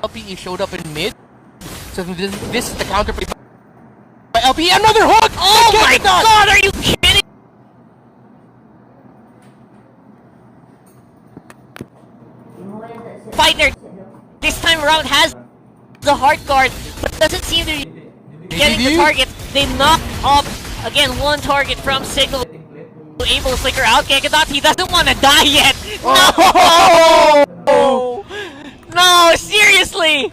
LPE showed up in mid. So this is the counter play by LPE. Another hook! Oh my god, are you kidding? Fighter this time around has the hard guard, but doesn't seem to be getting the target. They knocked off again one target from Signal. Able to flicker out Gekadot. He doesn't want to die yet. No! No, seriously!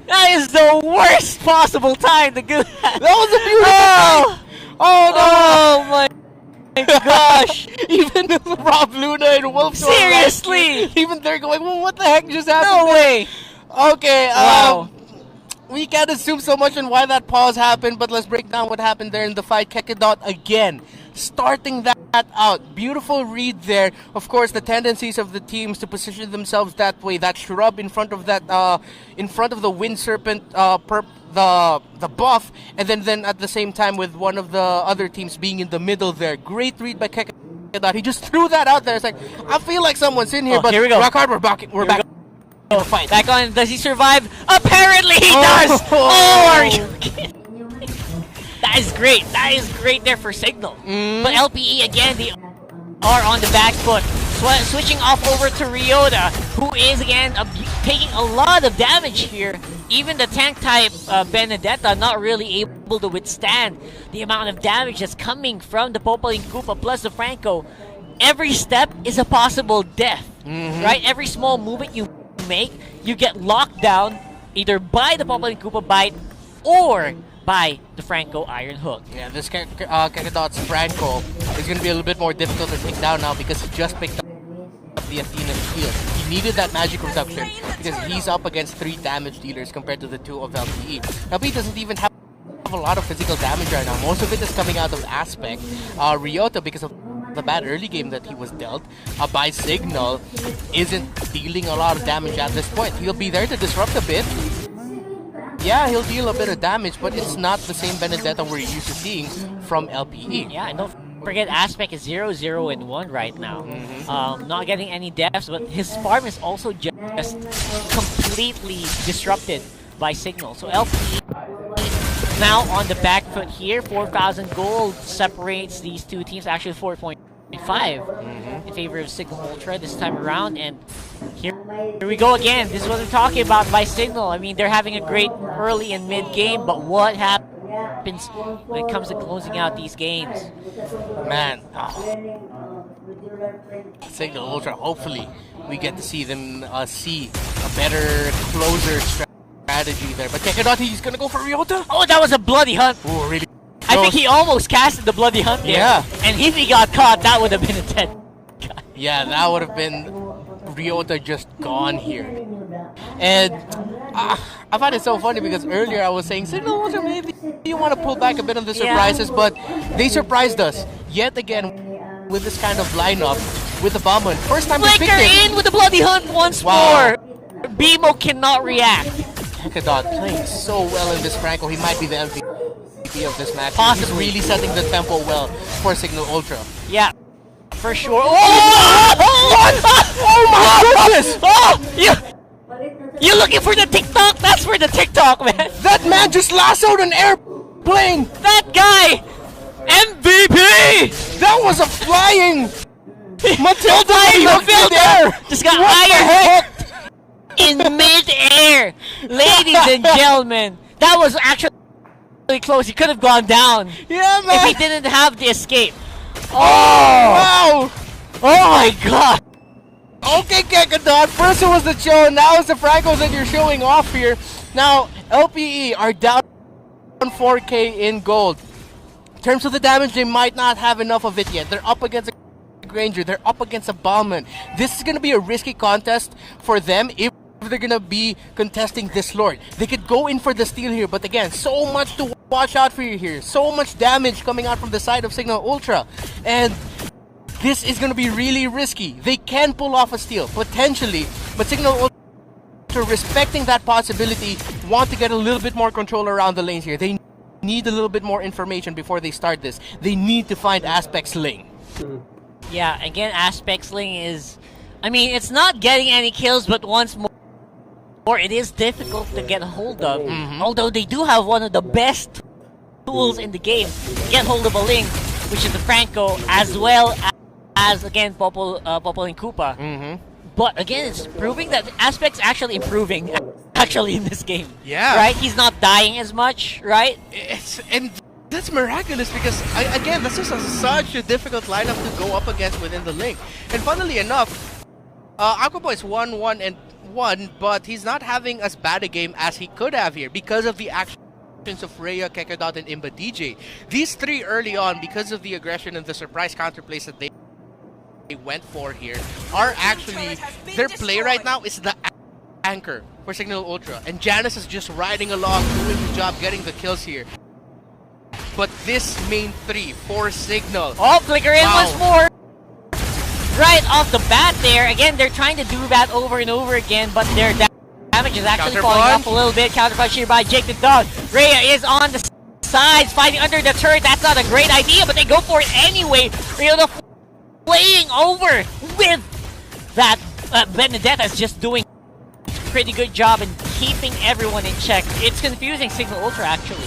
That is the worst possible time to do that. That was a beautiful. Oh my gosh! Even Rob Luna and Wolf. Seriously! Even they're going, well, what the heck just happened? No way! Okay, Wow. We can't assume so much on why that pause happened, but let's break down what happened there in the fight. Gekadot again, starting that out. Beautiful read there. Of course, the tendencies of the teams to position themselves that way. That shrub in front of that, in front of the Wind Serpent, the buff, and then at the same time with one of the other teams being in the middle there. Great read by Gekadot. He just threw that out there. It's like, I feel like someone's in here, but here we go. rock hard, we're back. We're back. Fight. Back on, does he survive? Apparently he does! Oh, are you kidding? That is great. That is great there for Signal. But LPE, again, they are on the back foot. Switching off over to Ryota, who is, again, taking a lot of damage here. Even the tank-type Benedetta not really able to withstand the amount of damage that's coming from the Popaling Koopa plus the Franco. Every step is a possible death, right? Every small movement you make, you get locked down either by the Popaling Koopa bite or by the Franco Iron Hook. Yeah, this Gekadot's Franco is going to be a little bit more difficult to take down now because he just picked up the Athena shield. He needed that magic reduction because he's up against 3 damage dealers compared to the 2 of LPE. LPE doesn't even have a lot of physical damage right now. Most of it is coming out of Aspect. Ryota, because of the bad early game that he was dealt by Signal, isn't dealing a lot of damage at this point. He'll be there to disrupt a bit. Yeah, he'll deal a bit of damage, but it's not the same Benedetta we're used to seeing from LPE. Yeah, and don't forget Aspect is 0-0-1 right now. Not getting any deaths, but his farm is also just completely disrupted by Signal. So LPE now on the back foot here. 4,000 gold separates these two teams. Actually 4.5 in favor of Signal Ultra this time around. And here we go again. This is what I'm talking about by Signal. I mean, they're having a great early and mid game, but what happens when it comes to closing out these games? Man, Signal Ultra, hopefully we get to see them see a better closer strategy there. But Gekadot, he's gonna go for Ryota. Oh, that was a bloody hunt. Oh, really? I think he almost casted the bloody hunt there. Yeah. And if he got caught, that would have been a dead guy. Yeah, that would have been Ryota just gone here. And I find it so funny because earlier I was saying, Signal Ultra, maybe you want to pull back a bit on the surprises, but they surprised us yet again with this kind of lineup with the Bomber. First time they picked it. In with the bloody hunt once more. BMO cannot react. Gekadot playing so well in this Franco. He might be the MVP of this match. Possibly. He's really setting the tempo well for Signal Ultra. Yeah, for sure. Oh! What? Oh my goodness! Oh! You looking for the TikTok? That's for the TikTok, man. That man just lassoed an airplane! That guy! MVP! That was a flying Matilda in midair! Just got iron hooked in midair! Ladies and gentlemen, that was actually close. He could have gone down. Yeah, man! If he didn't have the escape. Oh! Wow! Oh my god! Okay, Gekadot, first it was the show, now it's the Francos that you're showing off here. Now, LPE are down 4k in gold. In terms of the damage, they might not have enough of it yet. They're up against a Granger, they're up against a Bauman. This is going to be a risky contest for them if they're going to be contesting this Lord. They could go in for the steal here, but again, so much to watch out for you here. So much damage coming out from the side of Signal Ultra. And this is going to be really risky. They can pull off a steal, potentially, but Signal Ultra, respecting that possibility, want to get a little bit more control around the lanes here. They need a little bit more information before they start this. They need to find Aspect's lane. Yeah, again, Aspect's lane is... I mean, it's not getting any kills, but once more, or it is difficult to get a hold of. Although they do have one of the best tools in the game to get hold of a Ling, which is the Franco, as well as again Popol and Koopa. But again, it's proving that Aspect's actually improving actually in this game. Yeah. Right? He's not dying as much, right? And that's miraculous because, again, this is such a difficult lineup to go up against within the Link. And funnily enough, Aquaboy is 1-1-1, but he's not having as bad a game as he could have here because of the actions of Rhea, Kekadot, and Imba DJ. These three early on, because of the aggression and the surprise counterplays that they went for here, are actually, their play right now is the anchor for Signal Ultra. And Janus is just riding along, doing the job, getting the kills here. But this main three for Signal. Oh, flicker in once more. Right off the bat there. Again, they're trying to do that over and over again, but their damage is actually falling off a little bit. Counterpunch here by Jake the Dog. Rhea is on the sides, fighting under the turret. That's not a great idea, but they go for it anyway. Rhea playing over with that. Benedetta is just doing a pretty good job in keeping everyone in check. It's confusing Signal Ultra, actually.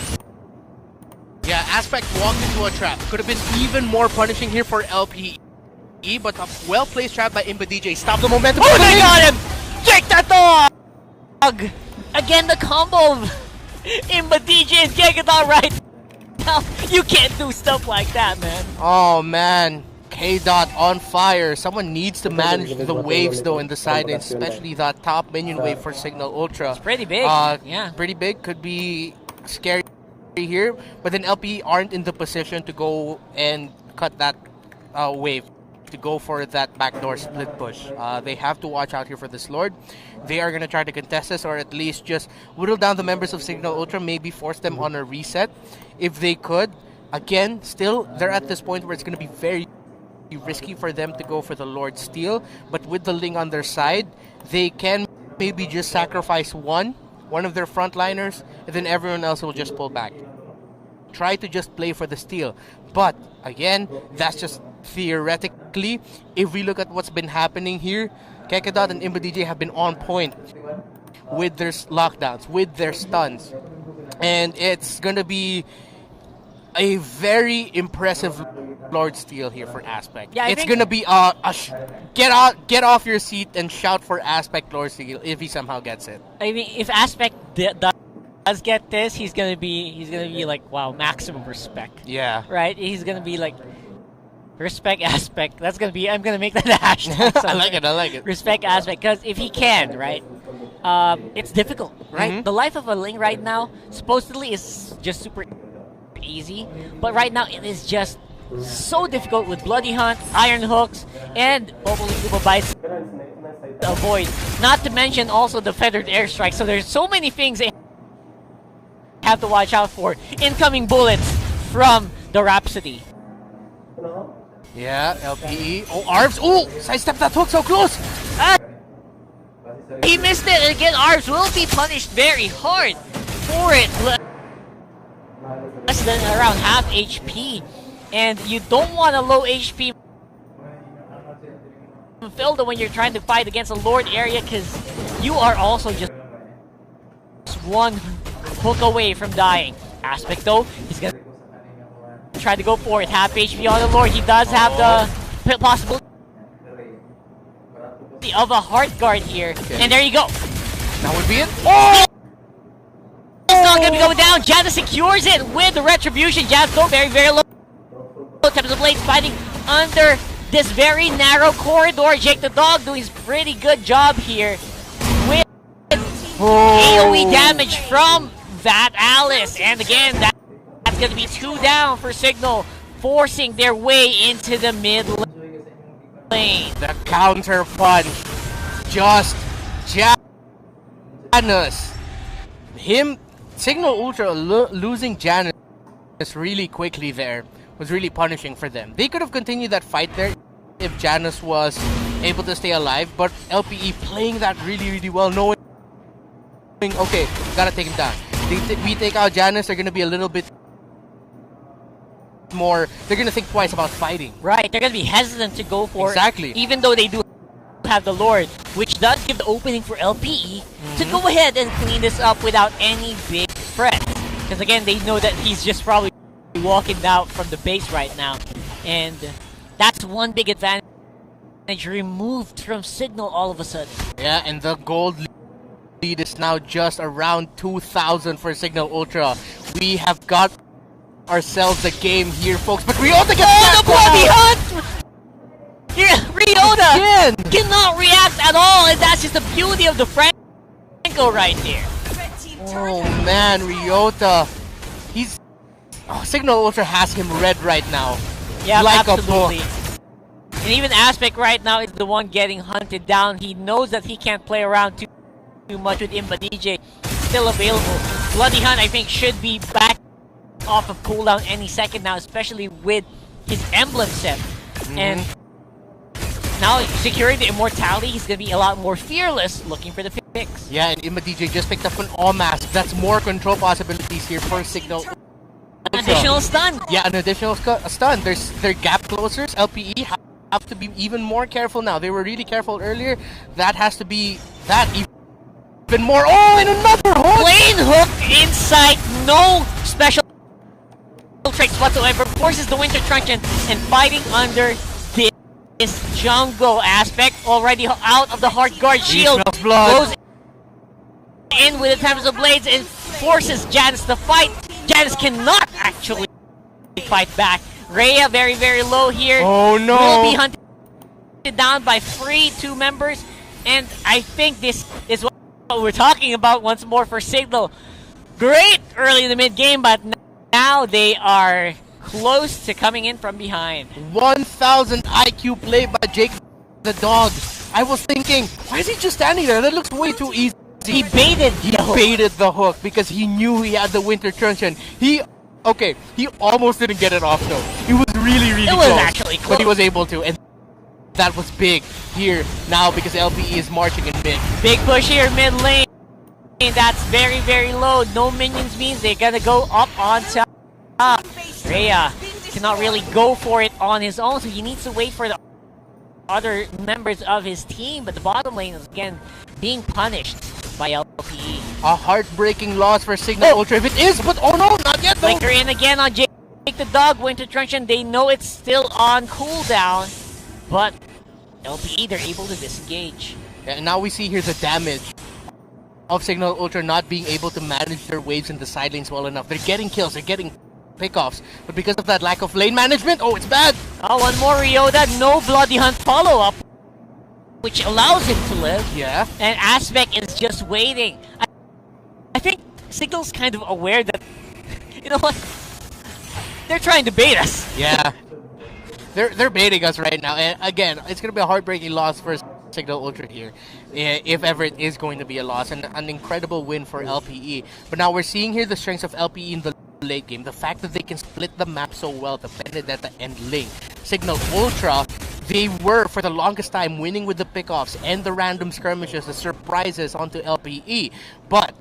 Yeah, Aspect walked into a trap. Could have been even more punishing here for LPE, but a well-placed trap by Imba DJ. Stop the momentum. Oh, they got him! Jake the Dog! Again, the combo of Imba DJ and Gigadon right now. You can't do stuff like that, man. Oh, man. K-Dot on fire. Someone needs to manage the waves, though, in the side, and especially that top minion wave for Signal Ultra. It's pretty big. Yeah. Pretty big. Could be scary here, but then LPE aren't in the position to go and cut that wave, to go for that backdoor split push. They have to watch out here for this Lord. They are going to try to contest this, or at least just whittle down the members of Signal Ultra, maybe force them on a reset if they could. Again, still, they're at this point where it's going to be very risky for them to go for the Lord Steal, but with the Ling on their side, they can maybe just sacrifice one of their frontliners, and then everyone else will just pull back. Try to just play for the steal. But, again, that's just theoretically. If we look at what's been happening here, Kekadot and Imba DJ have been on point with their lockdowns, with their stuns. And it's going to be a very impressive Lord Steal here for Aspect. Yeah, it's going to be get off your seat and shout for Aspect Lord Steal if he somehow gets it. I mean, if Aspect does get this, he's gonna be like, wow, maximum respect. Yeah. Right? He's gonna be like, respect Aspect. That's gonna be, I'm gonna make that a hashtag. I like it. Respect Aspect, because if he can, right? It's difficult, right? The life of a Ling right now supposedly is just super easy, but right now it is just so difficult with Bloody Hunt, Iron Hooks, and Bubble Koopa Bites to avoid. Not to mention also the Feathered Airstrike. So there's so many things they have to watch out for. Incoming bullets from the Rhapsody. Yeah, LPE. Oh, Arvs. Oh, sidestep that hook so close. He missed it. And again, Arvs will be punished very hard for it. Less than around half HP. And you don't want a low HP Filda when you're trying to fight against a Lord area, because you are also just one hook away from dying. Aspect though, he's gonna try to go for it. Half HP on the Lord. He does have the possibility of a Heart Guard here. Okay. And there you go. That would be it. Oh! It's not gonna be going down. Janus secures it with the Retribution. Janus go very, very low. Times of Blades fighting under this very narrow corridor. Jake the Dog doing a pretty good job here with AoE damage from that Alice. And again, that's going to be 2 down for Signal, forcing their way into the mid lane. The counter punch. Just Janus. Signal Ultra losing Janus really quickly there was really punishing for them. They could have continued that fight there if Janus was able to stay alive, but LPE playing that really, really well, knowing, okay, gotta take him down. We take out Janus, they're gonna be a little bit more, they're gonna think twice about fighting. Right, they're gonna be hesitant to go for exactly. Even though they do have the Lord, which does give the opening for LPE to go ahead and clean this up without any big threat. Because again, they know that he's just probably walking out from the base right now. And that's one big advantage removed from Signal all of a sudden. Yeah, and the gold lead is now just around 2,000 for Signal Ultra. We have got ourselves a game here, folks. But Ryota gets the bloody hunt! Yeah, Ryota cannot react at all, and that's just the beauty of the Franco right there. Oh man, Ryota. Signal Ultra has him red right now. Yeah, like absolutely. And even Aspect right now is the one getting hunted down. He knows that he can't play around too much with him, but DJ still available. Bloody Hunt, I think, should be back off of cooldown any second now, especially with his emblem set. And now securing the immortality, he's going to be a lot more fearless looking for the fix. Yeah, and Imba DJ just picked up an all mask. That's more control possibilities here for Signal. An additional stun. Yeah, an additional stun. Their gap closers. LPE have to be even more careful now. They were really careful earlier. That has to be even more. Oh, and another hook! Plain hook inside. No special tricks whatsoever. Forces the Winter Truncheon and fighting under this jungle Aspect. Already out of the hard guard shield. Goes in with the Tempest of Blades and forces Janus to fight. Janus cannot actually fight back. Rhea very, very low here. Oh no! Will be hunted down by 2 members. And I think this is what we're talking about once more for Signal. Great early in the mid-game, but now they are close to coming in from behind. 1,000 IQ play by Jake the dog. I was thinking, why is he just standing there? That looks way too easy. He baited the hook because he knew he had the Winter Truncheon. He almost didn't get it off though. He was really, really close. It was actually close. But he was able to, and that was big here now because LPE is marching in mid. Big push here mid lane. That's very, very low. No minions means they're gonna go up on top. Rhea cannot really go for it on his own, so he needs to wait for the other members of his team. But the bottom lane is again being punished by LPE. A heartbreaking loss for Signal Ultra if it is, but oh no, not yet though. Flicker in again on Jake the dog. Winter Truncheon, they know it's still on cooldown, but LPE, they're able to disengage. Yeah, and now we see here the damage of Signal Ultra not being able to manage their waves in the side lanes well enough. They're getting kills, they're getting pickoffs, but because of that lack of lane management, oh, it's bad. Oh, one more Ryota, no Bloody Hunt follow-up, which allows him to live. Yeah. And Aspect is just waiting. I think Signal's kind of aware that, you know what, they're trying to bait us. Yeah. They're baiting us right now, and again, it's going to be a heartbreaking loss for Signal Ultra here, if ever it is going to be a loss, and an incredible win for LPE. But now we're seeing here the strengths of LPE in the late game, the fact that they can split the map so well, the Benedetta and Ling. Signal Ultra, they were for the longest time winning with the pickoffs and the random skirmishes, the surprises onto LPE, but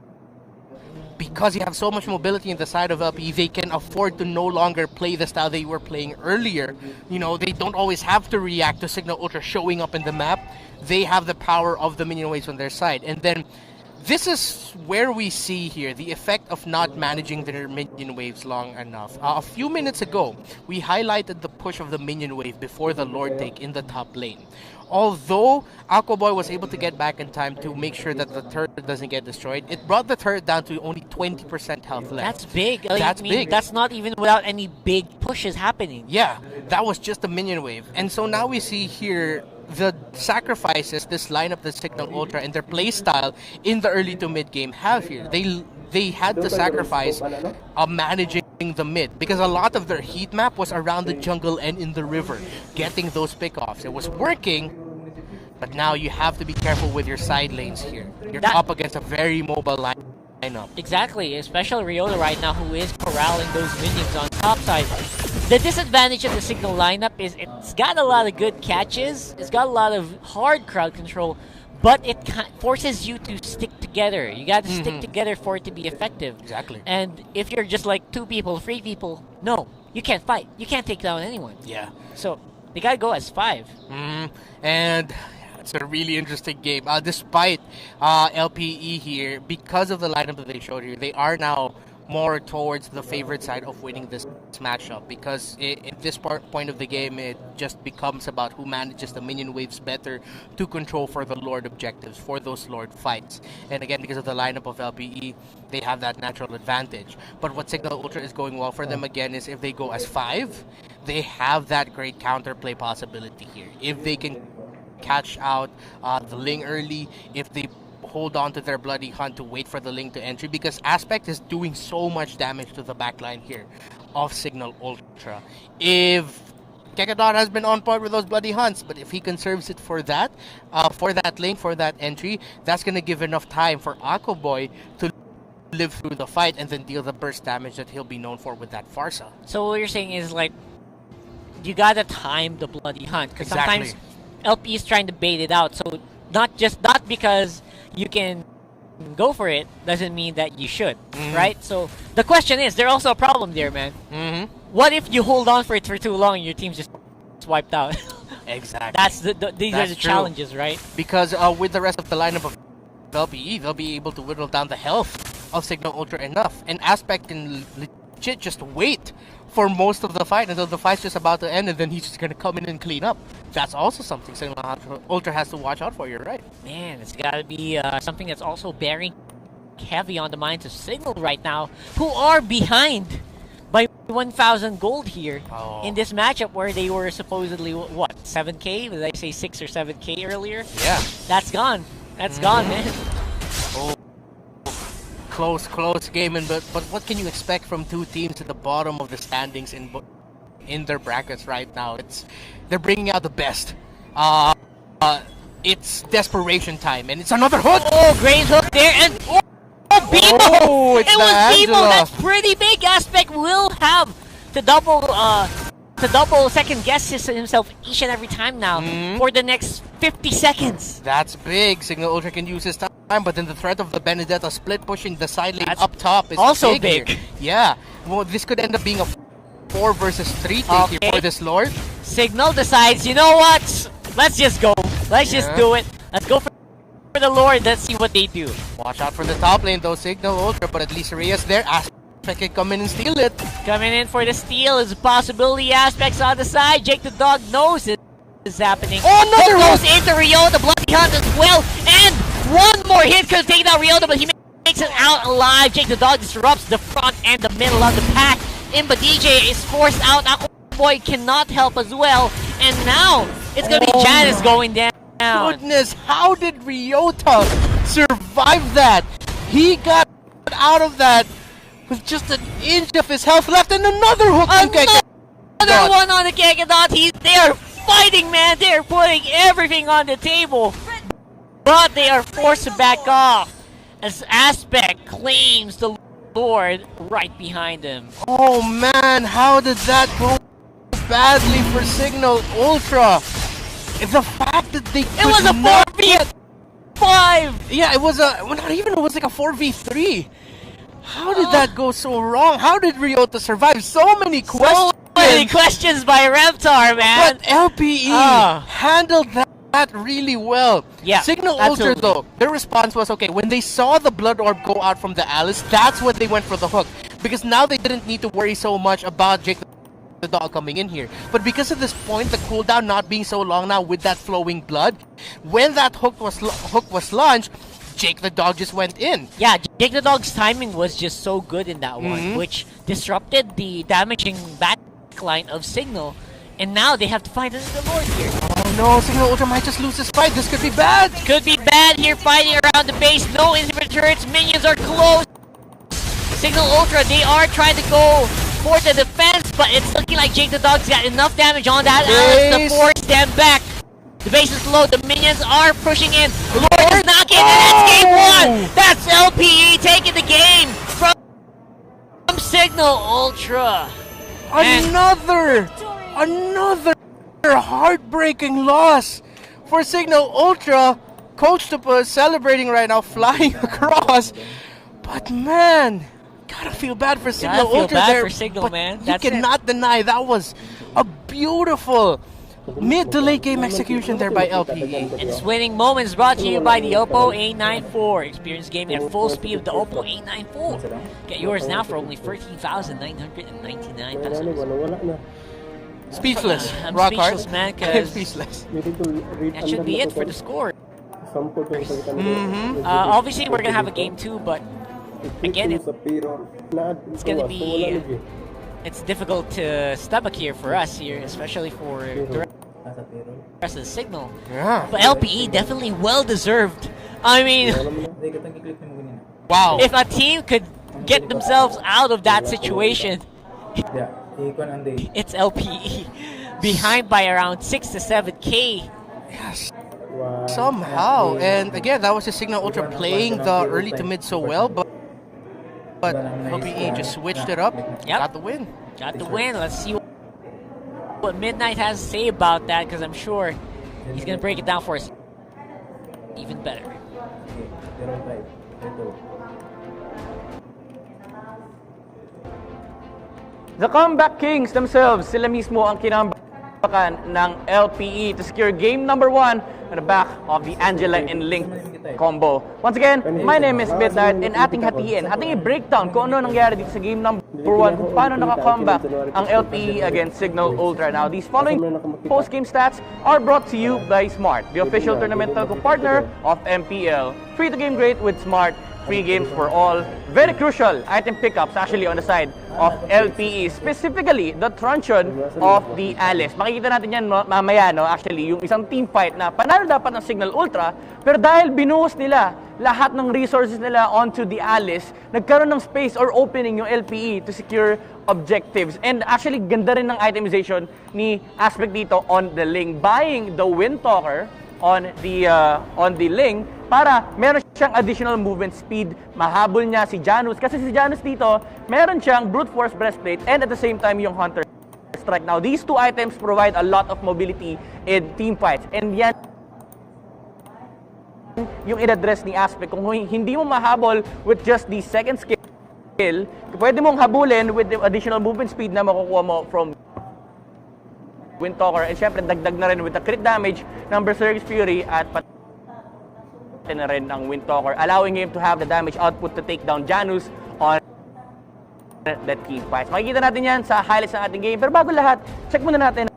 because you have so much mobility in the side of LPE, they can afford to no longer play the style they were playing earlier. You know, they don't always have to react to Signal Ultra showing up in the map. They have the power of the minion waves on their side. And then this is where we see here the effect of not managing their minion waves long enough. A few minutes ago, we highlighted the push of the minion wave before the Lord take in the top lane. Although Aquaboy was able to get back in time to make sure that the turret doesn't get destroyed, it brought the turret down to only 20% health left. That's big. That's big. That's not even without any big pushes happening. Yeah, that was just a minion wave. And so now we see here the sacrifices this lineup, the Signal Ultra, and their playstyle in the early to mid game have here. They had to sacrifice managing the mid because a lot of their heat map was around the jungle and in the river, getting those pickoffs. It was working, but now you have to be careful with your side lanes here. You're up against a very mobile lineup. Exactly, especially Ryota right now, who is corralling those minions on top side. The disadvantage of the Signal lineup is it's got a lot of good catches, it's got a lot of hard crowd control, but it forces you to stick together. You got to stick together for it to be effective. Exactly. And if you're just like 2 people, 3 people, no, you can't fight. You can't take down anyone. Yeah. So they got to go as 5. And It's a really interesting game. Despite LPE here, because of the lineup that they showed here, they are now more towards the favorite side of winning this matchup, because at this point of the game, it just becomes about who manages the minion waves better to control for the Lord objectives, for those Lord fights. And again, because of the lineup of LPE, they have that natural advantage. But what Signal Ultra is going well for them again is if they go as 5, they have that great counterplay possibility here. If they can catch out the Ling early, if they hold on to their Bloody Hunt to wait for the Ling to entry, because Aspect is doing so much damage to the backline here of Signal Ultra. If Kekadon has been on point with those Bloody Hunts, but if he conserves it for that Ling, for that entry, that's going to give enough time for Aqua Boy to live through the fight and then deal the burst damage that he'll be known for with that Farsa. So what you're saying is, like, you gotta time the Bloody Hunt, because sometimes LP is trying to bait it out. So not because you can go for it doesn't mean that you should, right? So the question is, there's also a problem there, man. What if you hold on for it for too long and your team's just wiped out? Exactly. These are the challenges, right? Because with the rest of the lineup of LPE, they'll be able to whittle down the health of Signal Ultra enough, and Aspect can legit just wait for most of the fight until the fight's just about to end, and then he's just gonna come in and clean up. That's also something Signal Ultra has to watch out for. You're right. Man, it's gotta be something that's also bearing heavy on the minds of Signal right now, who are behind by 1,000 gold here in this matchup where they were supposedly, what, 7k? Did I say 6 or 7k earlier? Yeah. That's gone. That's gone, man. Oh. Close game, but what can you expect from two teams at the bottom of the standings in their brackets right now? They're bringing out the best. It's desperation time, and it's another hook. Oh, great hook there, and Bimo! Oh, it was Bimo. That's pretty big. Aspect will have to double second guess himself each and every time now for the next 50 seconds. That's big. Signal Ultra can use his time, but then the threat of the Benedetta split pushing the side lane up top is also big. Here. Yeah. Well, this could end up being a 4 versus 3 take here for this Lord. Signal decides, you know what? Let's just go. Let's just do it. Let's go for the Lord. Let's see what they do. Watch out for the top lane though, Signal Ultra, but at least Reyes there. Aspect can come in and steal it. Coming in for the steal is a possibility. Aspects on the side. Jake the Dog knows it is happening. Oh, another goes into Rio, the Bloody Hunt as well. And one more hit could take out Ryota, but he makes it out alive. Jake the Dog disrupts the front and the middle of the pack. Imba DJ is forced out. Aqua Boy cannot help as well. And now it's going to be Janice going down. Goodness, how did Ryota survive that? He got out of that with just an inch of his health left, and another hook. Another one on the Kekadon. They are fighting, man. They are putting everything on the table. But they are forced to back off as Aspect claims the Lord right behind him. Oh man, how did that go badly for Signal Ultra? The fact that they It was a 4v5! Yeah, it was a... Well, not even, it was like a 4v3. How did that go so wrong? How did Ryota survive? So many questions! So many questions by Reptar, man! But LPE handled that really well. Yeah, Signal Ultra though, their response was, okay, when they saw the Blood Orb go out from the Alice, that's when they went for the hook. Because now they didn't need to worry so much about Jake the Dog coming in here. But because of this point, the cooldown not being so long now with that flowing blood, when that hook was launched, Jake the Dog just went in. Yeah, Jake the Dog's timing was just so good in that one, which disrupted the damaging backline of Signal. And now they have to fight another Lord here. Oh no, Signal Ultra might just lose this fight. This could be bad. Could be bad here, fighting around the base. No inhibitor turrets, minions are close. Signal Ultra, they are trying to go for the defense, but it's looking like Jake the Dog's got enough damage on that Alice to force them back. The base is low, the minions are pushing in. The Lord is not getting it, that's game 1! That's LPE taking the game from Signal Ultra. Another heartbreaking loss for Signal Ultra. Coach Tuppa celebrating right now, flying across. But man, gotta feel bad for Signal Ultra there. For Signal, but man. You cannot deny that was a beautiful mid to late game execution there by LPE. It's winning moments brought to you by the Oppo A94. Experience gaming at full speed with the Oppo A94. Get yours now for only 13,999 pesos. Speechless. I'm Rock speechless, hard. man, because Speechless. that should be it for the score. Obviously, we're going to have a game 2, but again, it's going to be... It's difficult to stomach here for us here, especially for the rest of the signal. Yeah. But LPE definitely well-deserved. I mean, Wow. if a team could get themselves out of that situation, it's LPE. Behind by around 6 to 7K. Yes. Somehow. And again, that was the Signal Ultra playing the early to mid so well, but LPE just switched it up. Yep. Got the win. Got the win. Let's see what Midnight has to say about that, because I'm sure he's going to break it down for us even better. The Comeback Kings themselves, sila mismo ang kinambakan ng LPE to secure game number 1 on the back of the Angela and Link combo. Once again, my name is Midnight, and ating hatiin, ating i-breakdown kung ano nangyari dito sa game number 1, kung paano naka-comeback ang LPE against Signal Ultra. Now, these following post-game stats are brought to you by Smart, the official tournament telco partner of MPL. Free to game great with Smart. Free games for all. Very crucial item pickups actually on the side of LPE. Specifically, the truncheon of the Alice. Makikita natin yan mamaya, no? Actually, yung isang team fight na panalo dapat ng Signal Ultra, pero dahil binuhos nila lahat ng resources nila onto the Alice, nagkaroon ng space or opening yung LPE to secure objectives. And actually, ganda rin ng itemization ni Aspect dito on the Ling. Buying the Windtalker on the Ling para meron siyang additional movement speed, mahabol niya si Janus, kasi si Janus dito meron siyang brute force breastplate and at the same time yung Hunter Strike. Now these two items provide a lot of mobility in team fights, and yan yung in-address ni Aspect. Kung hindi mo mahabol with just the second skill, pwede mong habulin with the additional movement speed na makukuha mo from Windtalker, and syempre dagdag na rin with the crit damage ng Berserk's Fury at pati na rin ang Windtalker, allowing him to have the damage output to take down Janus on that team fight. Makikita natin yan sa highlights ng ating game, pero bago lahat, check muna natin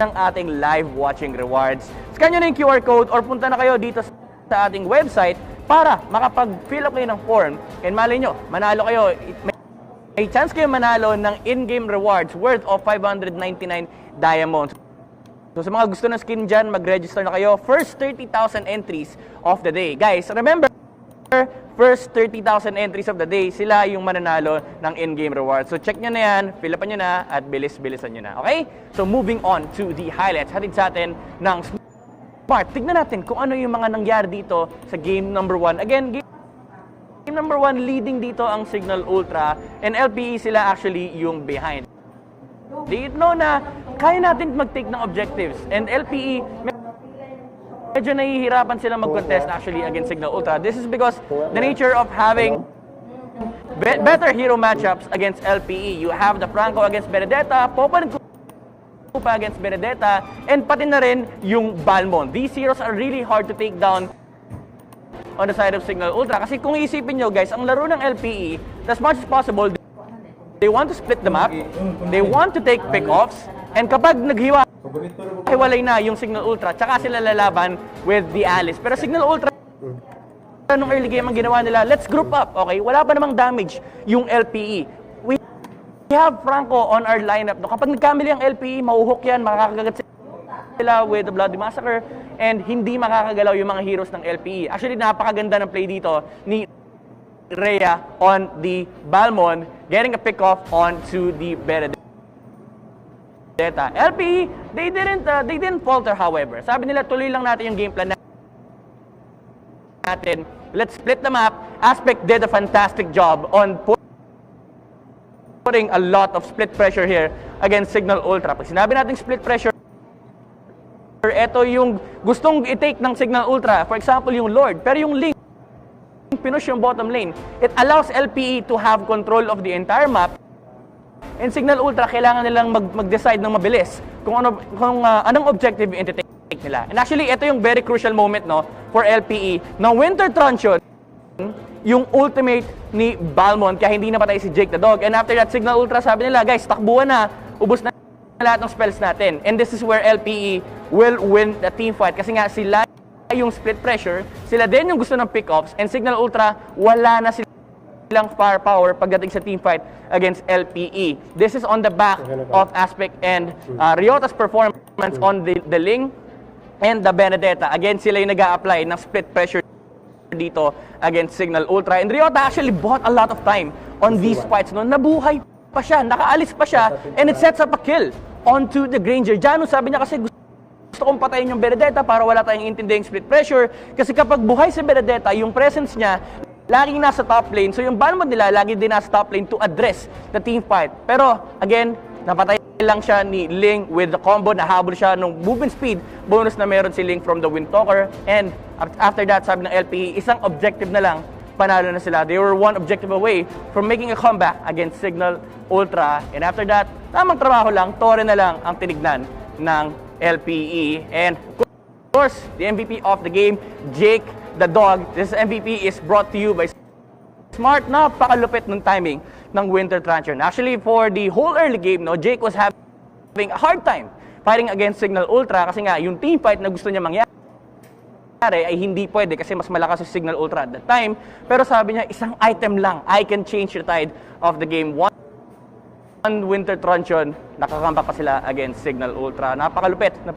ang ating live watching rewards. Scan nyo na yung QR code or punta na kayo dito sa ating website para makapag-fill up kayo ng form, and malay nyo, manalo kayo. May chance kayo manalo ng in-game rewards worth of 599 diamonds. So sa mga gusto ng skin dyan, mag-register na kayo. First 30,000 entries of the day. Guys, remember, first 30,000 entries of the day, sila yung mananalo ng in-game rewards. So check nyo na yan, fill upan nyo na, at bilis-bilisan nyo na. Okay? So moving on to the highlights. Hatid sa atin ng Smart. Tignan natin kung ano yung mga nangyari dito sa game number 1. Again, game number 1, leading dito ang Signal Ultra, and LPE sila actually yung behind. They know na kaya natin mag-take ng objectives, and LPE medyo nahihirapan sila mag-contest actually against Signal Ultra. This is because the nature of having better hero matchups against LPE. You have the Franco against Benedetta, Popa against Benedetta, and pati na rin yung Balmond. These heroes are really hard to take down on the side of Signal Ultra. Kasi kung isipin nyo guys, ang laro ng LPE, as much as possible, they want to split the map, they want to take pick-offs, and kapag naghiwalay na yung Signal Ultra, tsaka sila lalaban with the Alice. Pero Signal Ultra, nung early game ang ginawa nila, let's group up, okay? Wala pa namang damage yung LPE. We have Franco on our lineup. No? Kapag nagkamali ang LPE, mahuhook yan, makakagat sila with the Bloody Massacre, and hindi makakagalaw yung mga heroes ng LPE. Actually, napakaganda ng play dito ni Rhea on the Balmond, getting a pick-off onto the Benedetta. LPE, they didn't falter, however. Sabi nila, tuloy lang natin yung game plan natin. Let's split the map. Aspect did a fantastic job on putting a lot of split pressure here against Signal Ultra. Pag sinabi natin split pressure, ito yung gustong i-take ng Signal Ultra. For example, yung Lord. Pero yung Link, pinush yung bottom lane. It allows LPE to have control of the entire map And Signal Ultra, kailangan nilang mag-decide ng mabilis kung anong objective yung take nila. And actually, ito yung very crucial moment no for LPE. Na Winter Truncheon, yung ultimate ni Balmond, kaya hindi napatay si Jake the Dog. And after that, Signal Ultra, sabi nila, guys, takbuhan na, ubos na lahat ng spells natin. And this is where LPE will win the team fight. Kasi nga, sila yung split pressure, sila din yung gusto ng pick-offs, and Signal Ultra, wala na silang firepower pagdating sa team fight against LPE. This is on the back of Aspect and Ryota's performance on the Ling and the Benedetta. Again, sila yung nag-a-apply ng split pressure dito against Signal Ultra. And Ryota actually bought a lot of time on these fights. No? Nabuhay pa siya, nakaalis pa siya, and it sets up a kill onto the Granger. Janus, sabi niya kasi gusto kong patayin yung Benedetta para wala tayong intinding split pressure. Kasi kapag buhay si Benedetta, yung presence niya, laging nasa top lane. So yung Balmond nila, lagi din nasa top lane to address the team fight. Pero, again, napatay lang siya ni Ling with the combo. Nahabol siya nung movement speed. Bonus na meron si Ling from the Windtalker. And after that, sabi ng LPE, isang objective na lang, panalo na sila. They were one objective away from making a comeback against Signal Ultra. And after that, tamang trabaho lang, Torre na lang ang tinignan ng LPE. And of course, the MVP of the game, Jake the Dog. This MVP is brought to you by Smart. Napakalupit ng timing ng Winter Truncheon. Actually, for the whole early game, no, Jake was having a hard time fighting against Signal Ultra kasi nga yung team fight na gusto niya mangyari ay hindi pwede kasi mas malakas yung Signal Ultra at that time. Pero sabi niya, isang item lang, I can change the tide of the game. One Winter Truncheon, nakakambak pa sila against Signal Ultra. Napakalupit na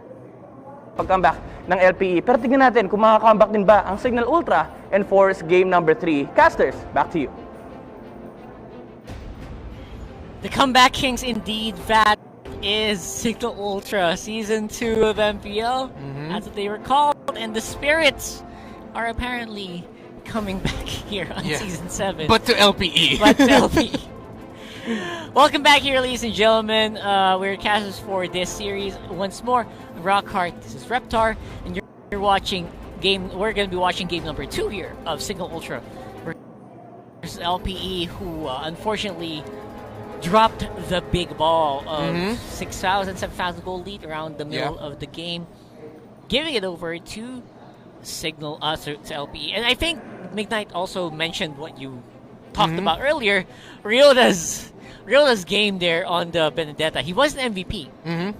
pag-comeback ng LPE. Pero tingnan natin kung makaka-comeback din ba ang Signal Ultra and force game number 3. Casters, back to you. The comeback kings indeed. That is Signal Ultra Season 2 of MPL. That's what they were called. And the spirits are apparently coming back here on Season 7. But to LPE. But to LPE. Welcome back here, ladies and gentlemen. We're casters for this series once more. Rockhart, this is Reptar, and you're watching game. We're going to be watching game number 2 here of Signal Ultra versus LPE, who unfortunately dropped the big ball of 6,000, 7,000 gold lead around the middle of the game, giving it over to Signal to LPE. And I think Midnight also mentioned what you talked about earlier, Ryota's game there on the Benedetta. He was an MVP,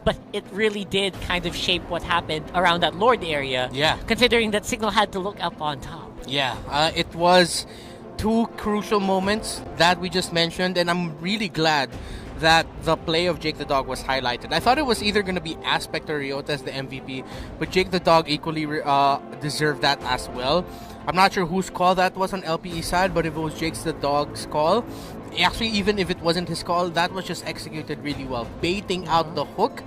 but it really did kind of shape what happened around that Lord area. Yeah. Considering that Signal had to look up on top. Yeah, it was 2 crucial moments that we just mentioned, and I'm really glad that the play of Jake the Dog was highlighted. I thought it was either going to be Aspect or Ryota as the MVP, but Jake the Dog equally deserved that as well. I'm not sure whose call that was on LPE side, but if it was Jake the Dog's call, actually even if it wasn't his call, that was just executed really well. Baiting out the hook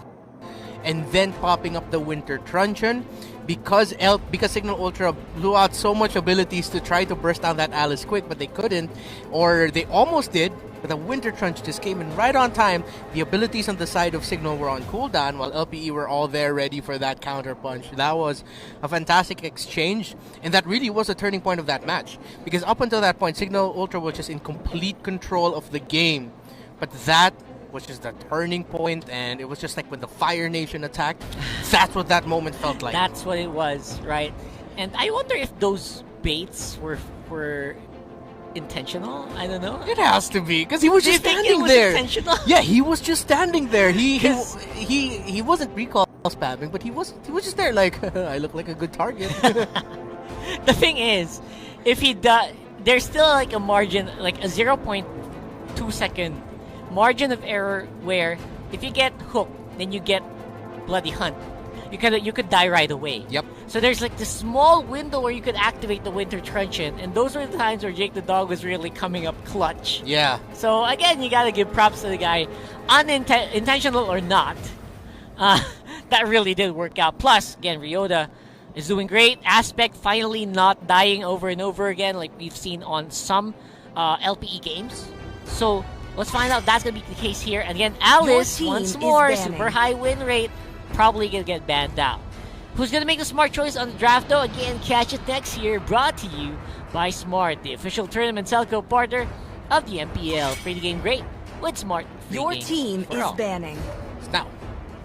and then popping up the Winter Truncheon because Signal Ultra blew out so much abilities to try to burst down that Alice quick, but they couldn't, or they almost did. But the Winter Truncheon just came in right on time. The abilities on the side of Signal were on cooldown while LPE were all there ready for that counter punch. That was a fantastic exchange, and that really was a turning point of that match. Because up until that point, Signal Ultra was just in complete control of the game. But that was just the turning point, and it was just like when the Fire Nation attacked. That's what that moment felt like. That's what it was, right? And I wonder if those baits were intentional. I don't know. It has to be because he was just standing there. Intentional? Yeah, he was just standing there. He wasn't recall spamming, but he was just there like I look like a good target. The thing is, if he does, there's still like a margin, like a 0.2 second margin of error where if you get hooked, then you get Bloody Hunt. You could die right away. Yep. So there's like this small window where you could activate the Winter Truncheon, and those were the times where Jake the Dog was really coming up clutch. Yeah. So again, you gotta give props to the guy, intentional or not. That really did work out. Plus, again, Ryota is doing great. Aspect finally not dying over and over again like we've seen on some LPE games. So let's find out if that's gonna be the case here. And again, Alice once more, super high win rate. Probably gonna get banned out. Who's gonna make the smart choice on the draft though? Again, catch it next year. Brought to you by Smart, the official tournament telco partner of the MPL. Free to game great. with smart free Your games team for is all. banning. Now,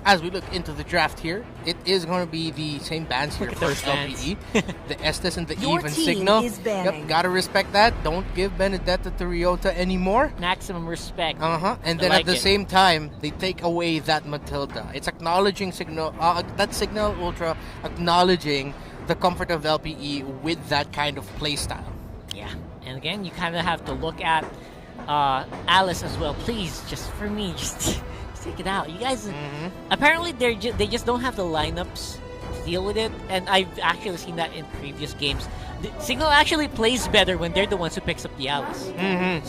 as we look into the draft here, it is going to be the same bans here Look at for those bans. LPE. The Estes and the Your even team signal. is banning. Yep, gotta respect that. Don't give Benedetta to Ryota anymore. Maximum respect. And I then like at the it. same time, they take away that Matilda. It's acknowledging that Signal Ultra acknowledging the comfort of LPE with that kind of playstyle. Yeah, and again, you kind of have to look at Alice as well. Please, just for me, just take it out. You guys, apparently they just don't have the lineups to deal with it, and I've actually seen that in previous games. The Signal actually plays better when they're the ones who picks up the Alice.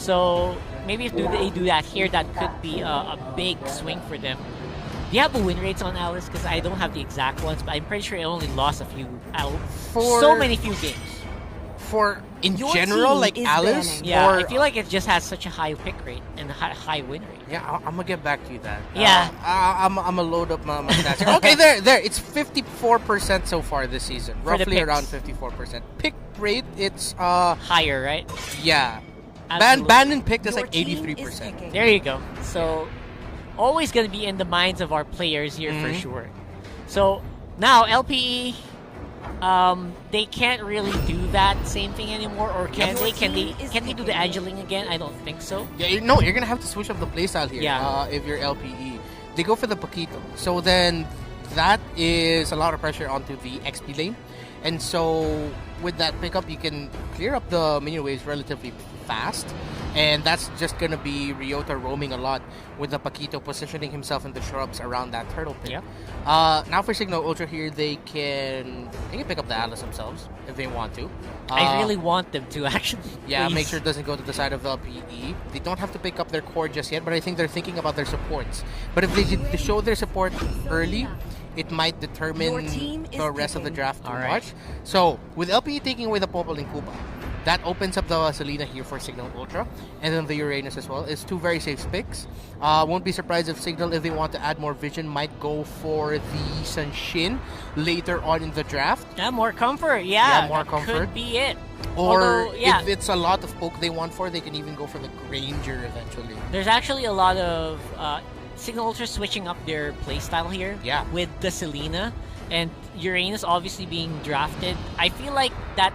So maybe if they do that here, that could be a big swing for them. Do you have the win rates on Alice? Because I don't have the exact ones, but I'm pretty sure it only lost a few out. So many few games. For in Your general, team like is Alice, banning. Yeah, or I feel like it just has such a high pick rate and a high win rate. yeah, I'm gonna get back to you that. Yeah. I'm gonna load up my stats. Here. Okay, there. It's 54% so far this season, For the roughly picks. around 54%. Pick rate, it's Higher, right? yeah. Absolutely. Ban and picked is Your like team is 83%. picking. There you go. So, always going to be in the minds of our players here for sure. So, now LPE, they can't really do that same thing anymore, or can they? Can they do the Angeling again? I don't think so. Yeah, you're gonna have to switch up the playstyle here. Yeah. If you're LPE, they go for the Paquito. So then that is a lot of pressure onto the XP lane, and so with that pickup, you can clear up the minion waves relatively fast, and that's just gonna be Ryota roaming a lot with the Paquito positioning himself in the shrubs around that turtle pit. Yeah. Now for Signal Ultra here, they can pick up the Atlas themselves if they want to. I really want them to actually. Yeah, Please. make sure it doesn't go to the side of LPE. They don't have to pick up their core just yet, but I think they're thinking about their supports. But if they show their support early, it might Your determine team is the rest of the picking. draft too All right. much. So, with LPE taking away the Popol and Kuba, that opens up the Selena here for Signal Ultra, and then the Uranus as well. It's two very safe picks. Won't be surprised if Signal, if they want to add more vision, might go for the Sanshin later on in the draft. Yeah, more comfort. Yeah, more that comfort. could be it. Or Although, yeah, if it's a lot of poke they want for, they can even go for the Granger eventually. there's actually a lot of Signal Ultra switching up their playstyle here. Yeah. With the Selena and Uranus obviously being drafted. I feel like that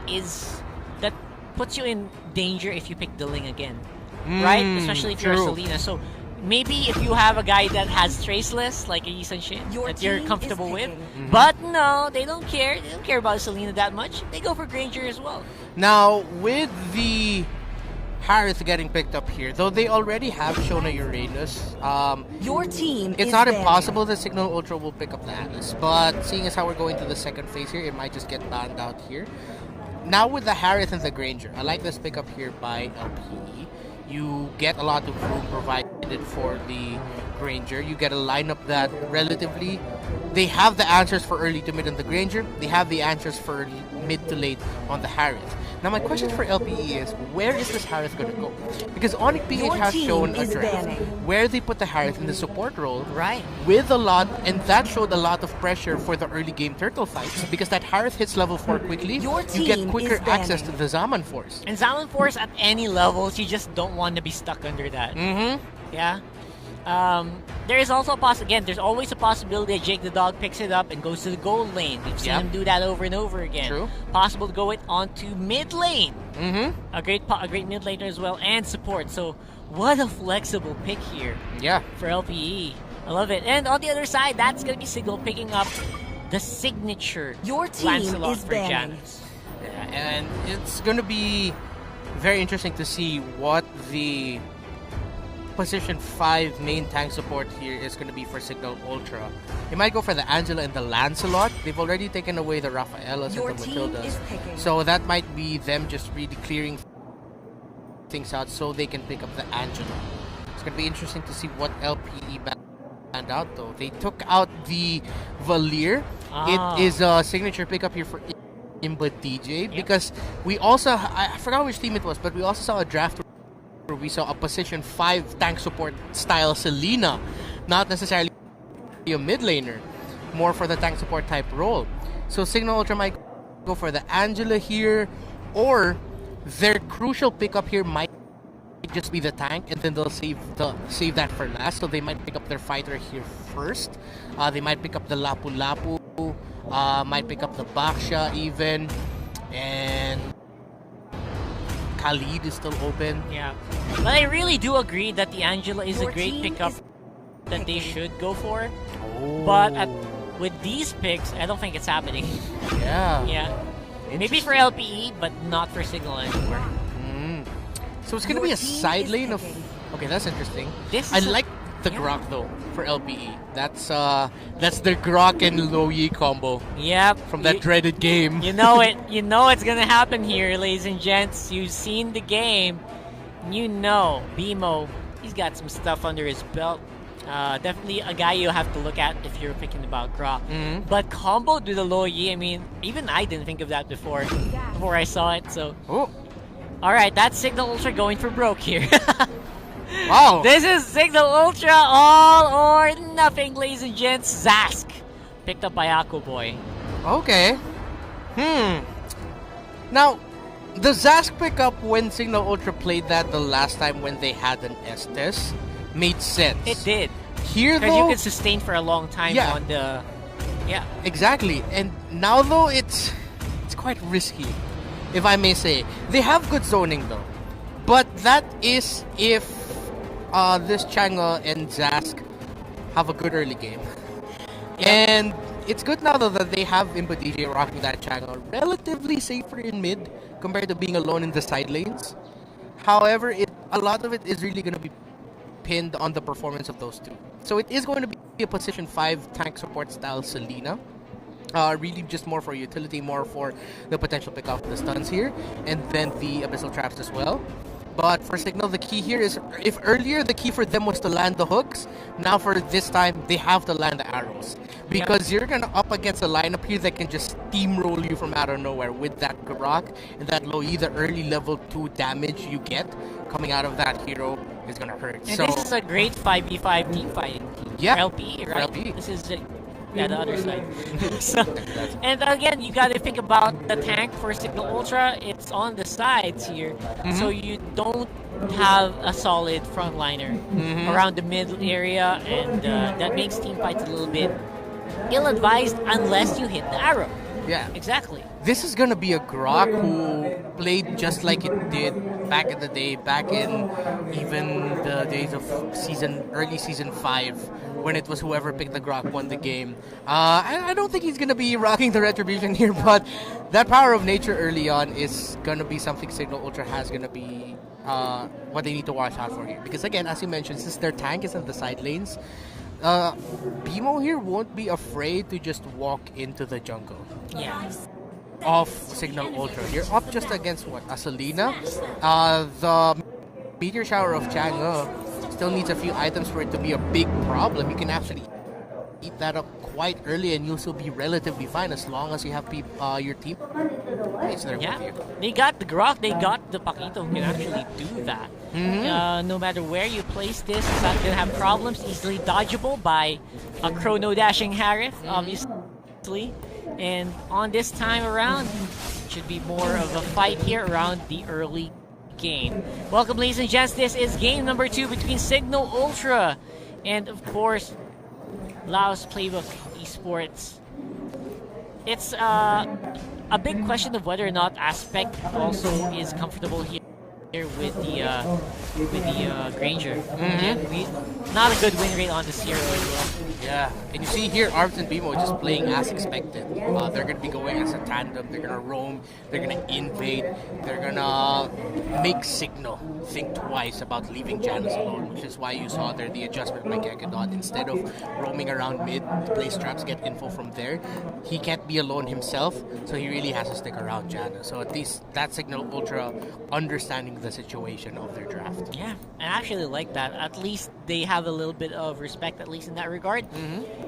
puts you in danger if you pick the Ling again, right? Especially if you're a true. Selena. So maybe if you have a guy that has traceless like a Yisan Shin Your that you're team comfortable is with, picking. but no, they don't care. They don't care about Selena that much. They go for Granger as well. Now, with the Harith getting picked up here, though they already have shown a Uranus, Your team it's is not banning. impossible that Signal Ultra will pick up the Atlas. But seeing as how we're going to the second phase here, it might just get banned out here. Now with the Harith and the Granger, I like this pickup here by LPE. You get a lot of room provided for the Granger. You get a lineup that relatively... They have the answers for early to mid on the Granger. They have the answers for mid to late on the Harith. Now my question for LPE is, where is this Harith going to go? Because Onyx PH Your has team shown a is draft banning. where they put the Harith in the support role Right. with a lot, and that showed a lot of pressure for the early game turtle fights because that Harith hits level 4 quickly. Your You get team quicker is access to banning. the Zaman Force. And Zaman Force at any levels, you just don't want to be stuck under that. Yeah. There is also there's always a possibility that Jake the Dog picks it up and goes to the gold lane. We've seen Yep. him do that over and over again. True. Possible to go it onto mid lane. A great mid laner as well, and support. So what a flexible pick here Yeah. for LPE. I love it. And on the other side, that's gonna be Signal picking up the signature Your team Lancelot is for banning. Janus. And it's going to be very interesting to see what the position 5 main tank support here is going to be for Signal Ultra. They might go for the Angela and the Lancelot. They've already taken away the Rafaelas Your and the team Matildas. is picking. So that might be them just really clearing things out so they can pick up the Angela. It's going to be interesting to see what LPE banned out though. They took out the Valir. It is a signature pickup here for Imba DJ because we also, I forgot which team it was, but we also saw a draft where we saw a position 5 tank support style Selena, not necessarily a mid laner, more for the tank support type role. So Signal Ultra might go for the Angela here, or their crucial pickup here might just be the tank, and then they'll save that for last. So they might pick up their fighter here first. They might pick up the Lapu Lapu. Might pick up the Baksha even, and Khalid is still open. Yeah, but I really do agree that the Angela is a great pickup that they should go for. Oh. But with these picks, I don't think it's happening. Yeah. Yeah. Maybe for LPE, but not for Signal anymore. So it's gonna be a side lane of. Okay, that's interesting. I like the Grok though for LPE. That's their Grok and Lo Yi combo. Yep. From that dreaded game. You know it. You know it's gonna happen here, ladies and gents. You've seen the game. You know BMO. He's got some stuff under his belt. Definitely a guy you have to look at if you're thinking about Grok. But combo to the Lo Yi, I mean, even I didn't think of that before I saw it. So. Oh. All right, that's Signal Ultra going for broke here. Wow. This is Signal Ultra, all or nothing, ladies and gents. Zask, picked up by Aqua Boy. Okay. Now, the Zask pickup when Signal Ultra played that the last time when they had an Estes made sense. It did. Here though, because you could sustain for a long time on the. Yeah. Exactly. And now though, it's quite risky, if I may say. They have good zoning though, but that is if this Chang'e and Zask have a good early game. And it's good now though that they have Impa DJ rocking that Chang'e relatively safer in mid compared to being alone in the side lanes. However, a lot of it is really going to be pinned on the performance of those two. So it is going to be a position 5 tank support style Selena. Really just more for utility, more for the potential pick off the stuns here, and then the Abyssal Traps as well. But for Signal, the key here is, if earlier the key for them was to land the hooks, now for this time, they have to land the arrows. Because you're going to up against a lineup here that can just steamroll you from out of nowhere with that Grok and that Lo Yi. The early level 2 damage you get coming out of that hero is going to hurt. And so, this is a great 5v5 team fighting team for LPE, right? For LPE. This is the other side. So, and again, you got to think about the tank for Signal Ultra. It's on the sides here, so you don't have a solid frontliner around the mid area, and that makes team fights a little bit ill-advised unless you hit the arrow. Yeah, exactly. This is gonna be a Grok who played just like it did back in the day, back in even the days of early season 5, when it was whoever picked the Grok won the game. I don't think he's gonna be rocking the Retribution here, but that power of nature early on is gonna be something Signal Ultra has gonna be what they need to watch out for here. Because again, as you mentioned, since their tank is in the side lanes, BMO here won't be afraid to just walk into the jungle. Yeah. Of Signal Ultra. You're up just against what? A Selena? The Meteor Shower of Chang'e still needs a few items for it to be a big problem. You can actually eat that up quite early and you'll still be relatively fine as long as you have your team there with you. They got the Grok, they got the Paquito who can actually do that. No matter where you place this, it's not going to have problems. Easily dodgeable by a Chrono Dashing Harith, obviously. And on this time around, it should be more of a fight here around the early game. Welcome, ladies and gents. This is game number 2 between Signal Ultra and, of course, Laos Playbook Esports. It's a big question of whether or not Aspect also is comfortable here with the Granger. Not a good win rate on the Zero as well. Yeah, and you see here, Arms and BMO just playing as expected. They're going to be going as a tandem. They're going to roam. They're going to invade. They're going to make Signal think twice about leaving Janus alone, which is why you saw there the adjustment by Gekadon. Instead of roaming around mid to place traps, get info from there, he can't be alone himself, so he really has to stick around Janus. So at least that Signal Ultra understanding the situation of their draft. Yeah, I actually like that. At least they have a little bit of respect, at least in that regard.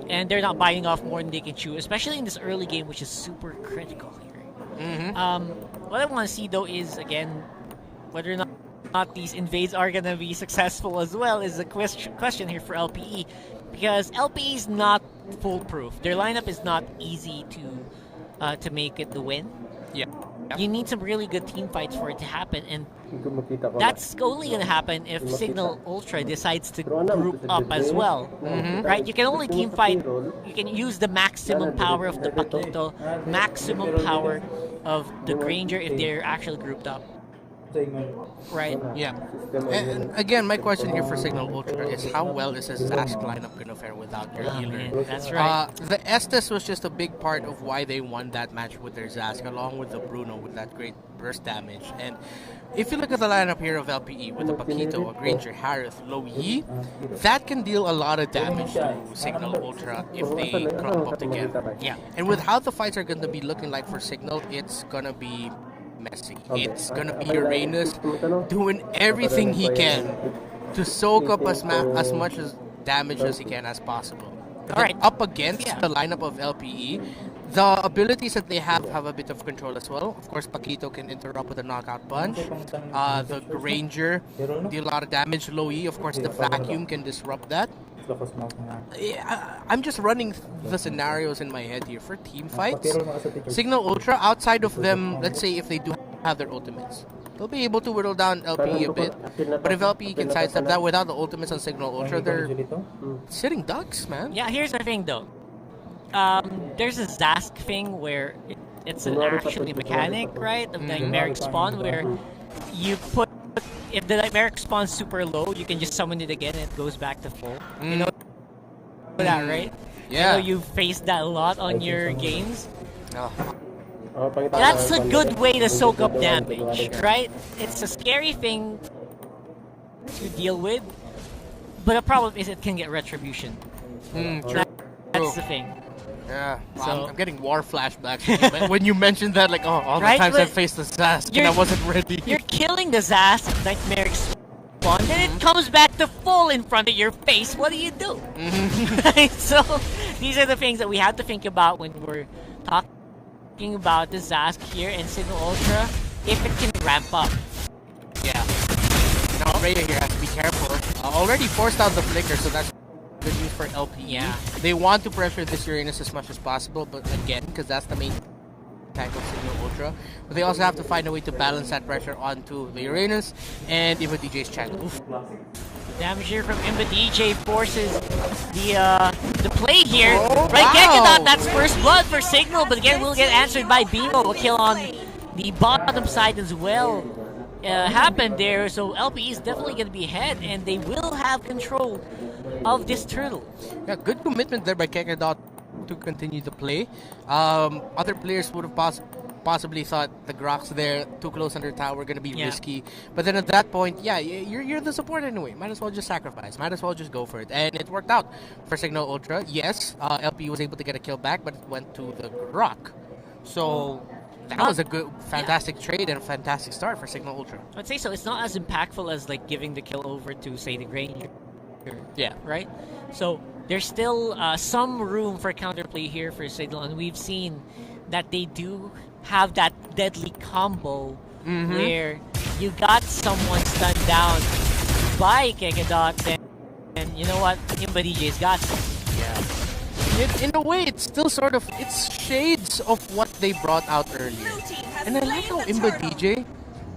And they're not biting off more than they can chew, especially in this early game, which is super critical here. What I want to see, though, is, again, whether or not these invades are going to be successful as well is a question here for LPE. Because LPE is not foolproof. Their lineup is not easy to make it the win. Yeah. you need some really good team fights for it to happen, and that's only going to happen if Signal Ultra decides to group up as well, right? You can only team fight, you can use the maximum power of the Paquito, maximum power of the Granger if they're actually grouped up. Right? Yeah. And again, my question here for Signal Ultra is how well is this Zask lineup going to fare without your healer? Man, that's right. The Estes was just a big part of why they won that match with their Zask, along with the Bruno with that great burst damage. And if you look at the lineup here of LPE with the Paquito, a Granger, Harith, Lo Yi, that can deal a lot of damage to Signal Ultra if they clump up together. Yeah. And with how the fights are going to be looking like for Signal, it's going to be messy. It's gonna be Uranus doing everything he can to soak up as much as damage as he can as possible. Alright. Up against the lineup of LPE, the abilities that they have a bit of control as well. Of course, Paquito can interrupt with a knockout punch. The Granger deal a lot of damage. Loe, of course, the vacuum can disrupt that. I'm just running the scenarios in my head here for team fights. Signal Ultra, outside of them, let's say if they do have their ultimates, they'll be able to whittle down LPE a bit. But if LPE can sidestep that without the ultimates on Signal Ultra, they're sitting ducks, man. Yeah, here's the thing though. There's a Zask thing where it's an actually mechanic, right? Of Nightmaric Spawn, where you put, if the Nightmaric Spawn's super low, you can just summon it again and it goes back to full. You know that, right? Yeah. I know you've faced that a lot on your games. Oh. That's a good way to soak up damage, right? It's a scary thing to deal with, but the problem is it can get retribution. True. That's the thing. Yeah, well, So- I'm getting war flashbacks when you mentioned that. Like, all the Right, times but I faced the Zask and you're- I wasn't ready. You're killing the Zask Nightmaric Spawn, then it comes back to full in front of your face. What do you do? Right? So these are the things that we have to think about when we're talking about the Zask here and Signal Ultra, if it can ramp up. Yeah. Now Rhea here has to be careful. Already forced out the flicker, so that's good news for LPE. Yeah. They want to pressure this Uranus as much as possible, but again, because that's the main tank of Signal Ultra. But they also have to find a way to balance that pressure onto the Uranus and Imba DJ's channel. Oof. Damage here from Imba DJ forces the play here. Oh, Right, wow. Gekadot, that's first blood for Signal, but again we'll get answered by Bimo. A kill on the bottom side as well happened there, so LPE is definitely going to be ahead, and they will have control of this turtle. Yeah, good commitment there by Gekadot to continue the play. Other players would have possibly thought the Grox there too close under tower were going to be risky, but then at that point, yeah, you're the support anyway, might as well just sacrifice, might as well just go for it, and it worked out for Signal Ultra. Yes, LP was able to get a kill back, but it went to the Grok, so that was a good, fantastic trade and a fantastic start for Signal Ultra. I'd say so. It's not as impactful as like giving the kill over to, say, the Granger. Yeah. Right? So there's still some room for counterplay here for Signal, and we've seen that they do have that deadly combo where you got someone stunned down by Gekadot, and you know what? Imba DJ's got some. Yeah. In a way, it's still sort of, it's shades of what they brought out earlier. And I like how Imba DJ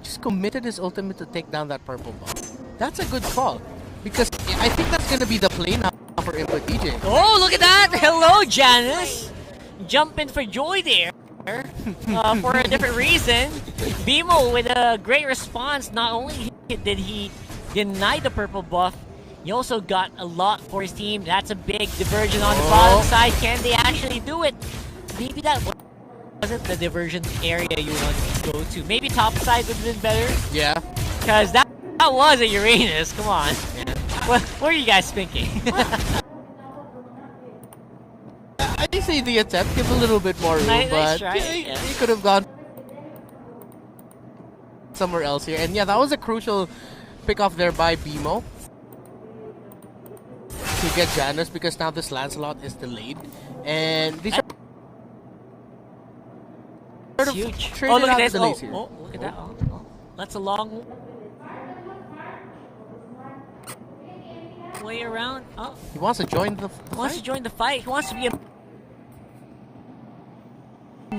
just committed his ultimate to take down that purple buff. That's a good call. Because I think that's going to be the play now for Imba DJ. Oh, look at that! Hello, Janice! Jumping for joy there. For a different reason. Bimo with a great response. Not only did he deny the purple buff, he also got a lot for his team. That's a big diversion on the bottom side. Can they actually do it? Maybe that wasn't the diversion area you wanted to go to. Maybe top side would have been better. Yeah. Because that was a Uranus. Come on. What are you guys thinking? I say the attempt, give a little bit more room, Nice but try, yeah. he could have gone somewhere else here. And yeah, that was a crucial pick off there by Bimo to get Janus, because now this Lancelot is delayed. And these are sort of Huge. traded Look out at this. delays here. Oh, look at that. Oh. That's a long way around. Oh, He wants to join the he wants to join the fight. He wants to be a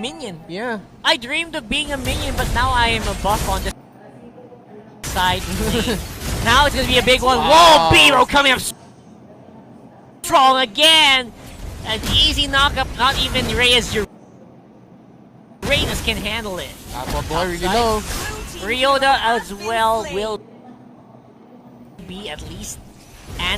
minion. Yeah. I dreamed of being a minion, but now I am a buff on the side lane. Now it's gonna be a big one. Wow. Whoa, B-Row coming up strong again. An easy knockup. Not even Reyes can handle it. Aqua Boy, you know. Ryoda as well will be at least